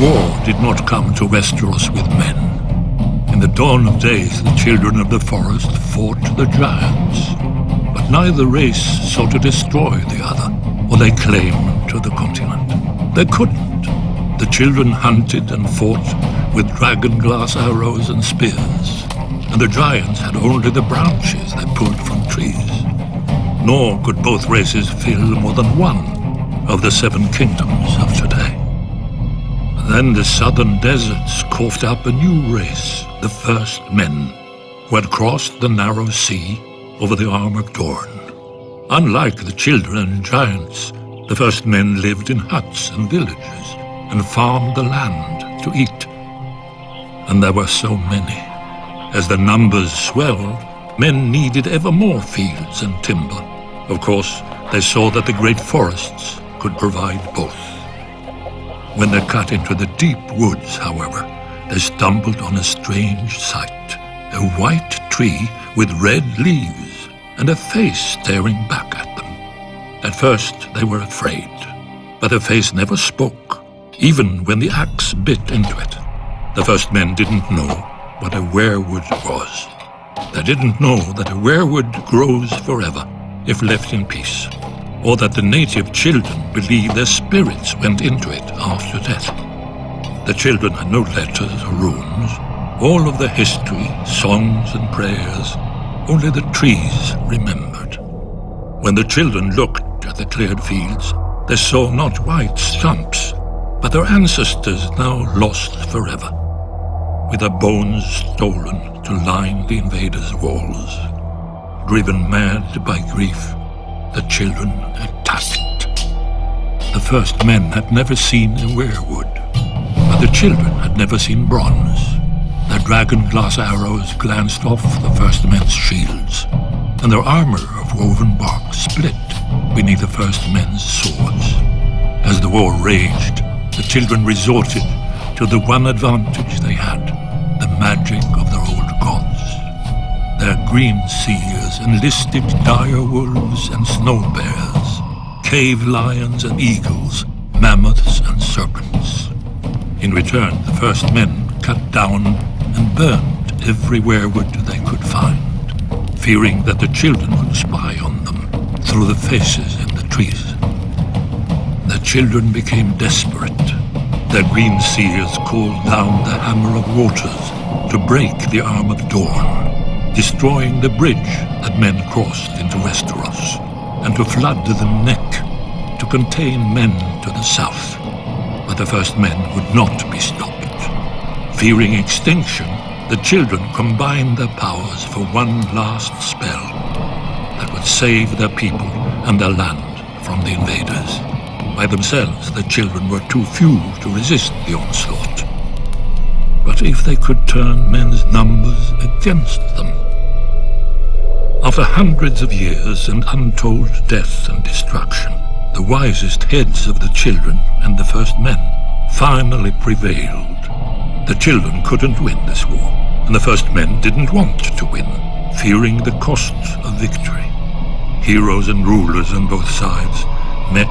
War did not come to Westeros with men. In the dawn of days, the children of the forest fought the giants. But neither race sought to destroy the other, or lay claim to the continent. They couldn't. The children hunted and fought with dragon-glass arrows and spears, and the giants had only the branches they pulled from trees. Nor could both races fill more than one of the 7 kingdoms of today. Then the southern deserts coughed up a new race, the first men, who had crossed the narrow sea over the Arm of Dorne. Unlike the children and giants, the first men lived in huts and villages and farmed the land to eat. And there were so many. As the numbers swelled, men needed ever more fields and timber. Of course, they saw that the great forests could provide both. When they cut into the deep woods, however, they stumbled on a strange sight. A white tree with red leaves and a face staring back at them. At first, they were afraid, but the face never spoke, even when the axe bit into it. The first men didn't know what a weirwood was. They didn't know that a weirwood grows forever if left in peace, or that the native children believed their spirits went into it after death. The children had no letters or runes, all of the history, songs and prayers, only the trees remembered. When the children looked at the cleared fields, they saw not white stumps, but their ancestors now lost forever, with their bones stolen to line the invaders' walls. Driven mad by grief, the children attacked. The first men had never seen a weirwood, but the children had never seen bronze. Their dragon-glass arrows glanced off the first men's shields, and their armor of woven bark split beneath the first men's swords. As the war raged, the children resorted to the one advantage they had, the magic of their old gods. Their green seers enlisted dire wolves and snow bears, cave lions and eagles, mammoths and serpents. In return, the first men cut down and burned every weirwood they could find, fearing that the children would spy on them through the faces in the trees. The children became desperate. Their green seers called down the Hammer of Waters to break the Arm of Dorne, destroying the bridge that men crossed into Westeros, and to flood the neck to contain men to the south. But the first men would not be stopped. Fearing extinction, the children combined their powers for one last spell that would save their people and their land from the invaders. By themselves, the children were too few to resist the onslaught. But if they could turn men's numbers against them? After hundreds of years and untold death and destruction, the wisest heads of the children and the first men finally prevailed. The children couldn't win this war, and the first men didn't want to win, fearing the cost of victory. Heroes and rulers on both sides met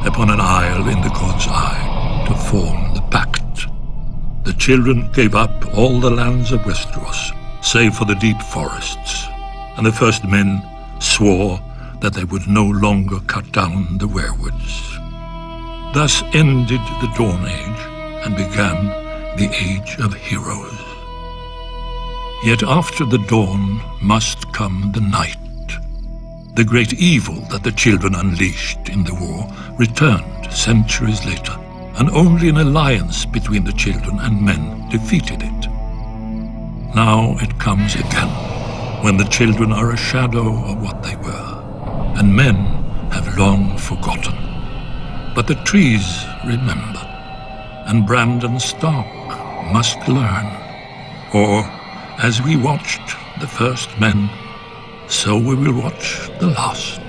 upon an isle in the god's eye to form the pact. The children gave up all the lands of Westeros, save for the deep forests, and the first men swore that they would no longer cut down the weirwoods. Thus ended the Dawn Age and began the Age of Heroes. Yet after the dawn must come the night. The great evil that the children unleashed in the war returned centuries later, and only an alliance between the children and men defeated it. Now it comes again, when the children are a shadow of what they were, and men have long forgotten. But the trees remember, and Brandon Stark must learn. Or, as we watched the first men, so we will watch the last.